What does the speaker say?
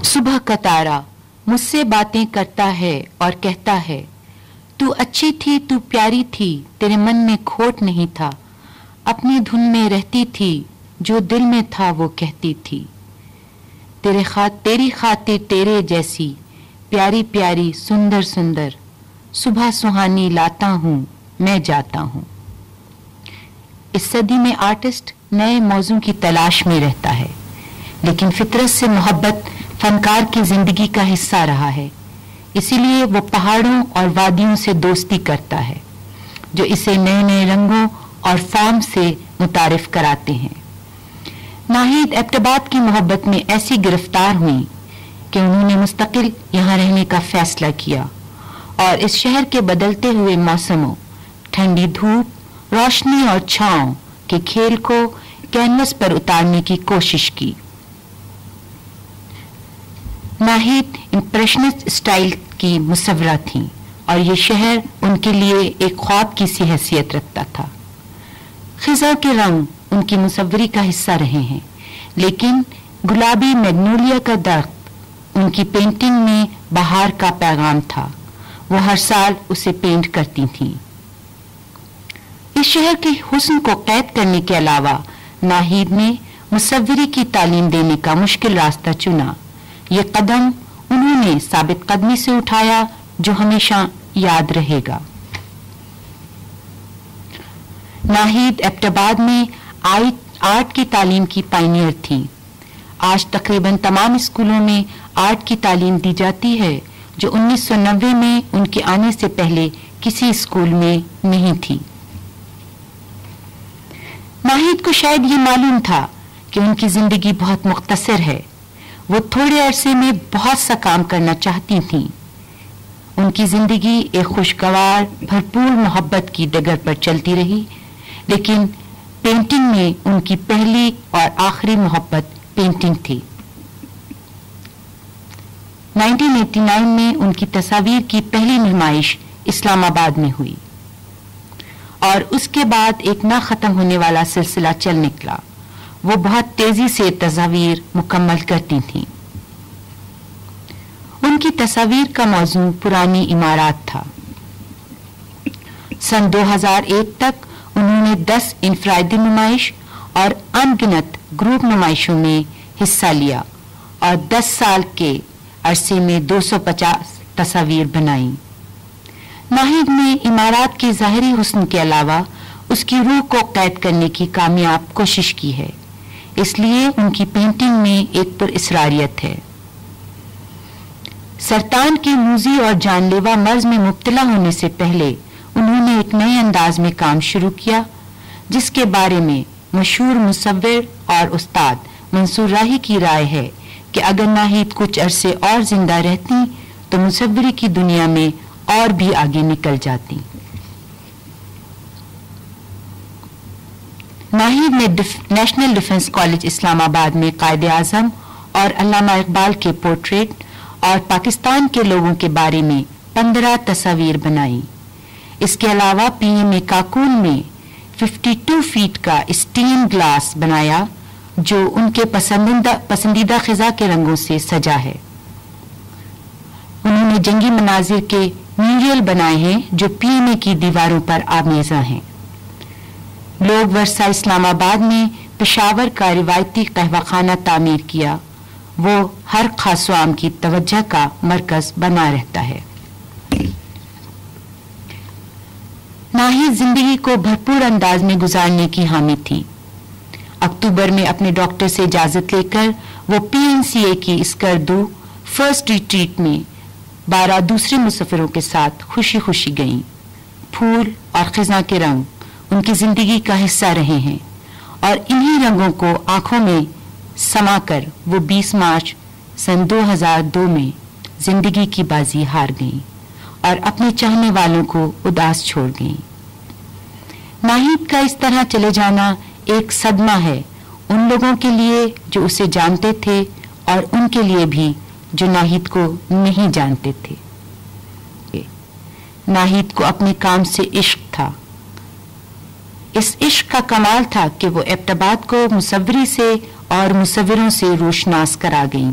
صبح کا تارا مجھ سے باتیں کرتا ہے اور کہتا ہے تو اچھی تھی تو پیاری تھی تیرے من میں کھوٹ نہیں تھا اپنی دھن میں رہتی تھی جو دل میں تھا وہ کہتی تھی تیری خاطر تیرے جیسی پیاری پیاری سندر سندر صبح سہانی لاتا ہوں میں جاتا ہوں. اس صدی میں آرٹسٹ نئے موضوع کی تلاش میں رہتا ہے لیکن فطرت سے محبت فنکار کی زندگی کا حصہ رہا ہے. اسی لیے وہ پہاڑوں اور وادیوں سے دوستی کرتا ہے جو اسے نئے نئے رنگوں اور فارم سے متعارف کراتے ہیں. ناہید ایبٹ کی محبت میں ایسی گرفتار ہوئی کہ انہوں نے مستقل یہاں رہنے کا فیصلہ کیا اور اس شہر کے بدلتے ہوئے موسموں، ٹھنڈی دھوپ، روشنی اور چھاؤں کے کھیل کو کینوس پر اتارنے کی کوشش کی. ناہید امپریشنسٹ اسٹائل کی مصورہ تھیں اور یہ شہر ان کے لیے ایک خواب کی سی حیثیت رکھتا تھا. خزاں کے رنگ ان کی مصوری کا حصہ رہے ہیں لیکن گلابی میگنولیا کا درخت ان کی پینٹنگ میں بہار کا پیغام تھا. وہ ہر سال اسے پینٹ کرتی تھیں. اس شہر کے حسن کو قید کرنے کے علاوہ ناہید نے مصوری کی تعلیم دینے کا مشکل راستہ چنا. یہ قدم انہوں نے ثابت قدمی سے اٹھایا جو ہمیشہ یاد رہے گا. ناہید ایبٹ میں آرٹ کی تعلیم کی پائنیئر تھی. آج تقریباً تمام اسکولوں میں آرٹ کی تعلیم دی جاتی ہے جو 1990 میں ان کے آنے سے پہلے کسی اسکول میں نہیں تھی. ناہید کو شاید یہ معلوم تھا کہ ان کی زندگی بہت مختصر ہے. وہ تھوڑے عرصے میں بہت سا کام کرنا چاہتی تھیں. ان کی زندگی ایک خوشگوار بھرپور محبت کی ڈگر پر چلتی رہی لیکن پینٹنگ میں ان کی پہلی اور آخری محبت پینٹنگ تھی. 1989 میں ان کی تصاویر کی پہلی نمائش اسلام آباد میں ہوئی اور اس کے بعد ایک نہ ختم ہونے والا سلسلہ چل نکلا. وہ بہت تیزی سے تصاویر مکمل کرتی تھیں. ان کی تصاویر کا موضوع پرانی عمارات تھا. سن 2001 تک انہوں نے 10 انفرادی نمائش اور ان گنت گروپ نمائشوں میں حصہ لیا اور 10 سال کے عرصے میں 250 تصاویر بنائیں. ناہید نے عمارات کے ظاہری حسن کے علاوہ اس کی روح کو قید کرنے کی کامیاب کوشش کی ہے. اس لیے ان کی پینٹنگ میں ایک پراسراریت ہے. سرطان کے موذی اور جان لیوا مرض میں مبتلا ہونے سے پہلے انہوں نے ایک نئے انداز میں کام شروع کیا جس کے بارے میں مشہور مصور اور استاد منصور راہی کی رائے ہے کہ اگر ناہید کچھ عرصے اور زندہ رہتی تو مصوری کی دنیا میں اور بھی آگے نکل جاتی. ناہید نے نیشنل ڈیفنس کالج اسلام آباد میں قائد اعظم اور علامہ اقبال کے پورٹریٹ اور پاکستان کے لوگوں کے بارے میں 15 تصاویر بنائی. اس کے علاوہ پی ایم اے کاکول میں 52 فیٹ کا اسٹین گلاس بنایا جو ان کے پسندیدہ خزاں کے رنگوں سے سجا ہے. انہوں نے جنگی مناظر کے میوریل بنائے ہیں جو پی ایم اے کی دیواروں پر آمیزاں ہیں. لوگ ورثہ اسلام آباد میں پشاور کا روایتی قہوہ خانہ تعمیر کیا. وہ ہر خاص و عام کی توجہ کا مرکز بنا رہتا ہے. ناہید زندگی کو بھرپور انداز میں گزارنے کی حامی تھی. اکتوبر میں اپنے ڈاکٹر سے اجازت لے کر وہ پی این سی اے کی اسکردو فرسٹ ریٹریٹ میں 12 دوسرے مسافروں کے ساتھ خوشی خوشی گئیں. پھول اور خزاں کے رنگ ان کی زندگی کا حصہ رہے ہیں اور انہی رنگوں کو آنکھوں میں سما کر وہ 20 مارچ سن 2002 میں زندگی کی بازی ہار گئیں اور اپنے چاہنے والوں کو اداس چھوڑ گئیں. ناہید کا اس طرح چلے جانا ایک صدمہ ہے ان لوگوں کے لیے جو اسے جانتے تھے اور ان کے لیے بھی جو ناہید کو نہیں جانتے تھے. ناہید کو اپنے کام سے عشق تھا. اس عشق کا کمال تھا کہ وہ ایبٹ کو مصوری سے اور مصوروں سے روشناس کرا گئیں.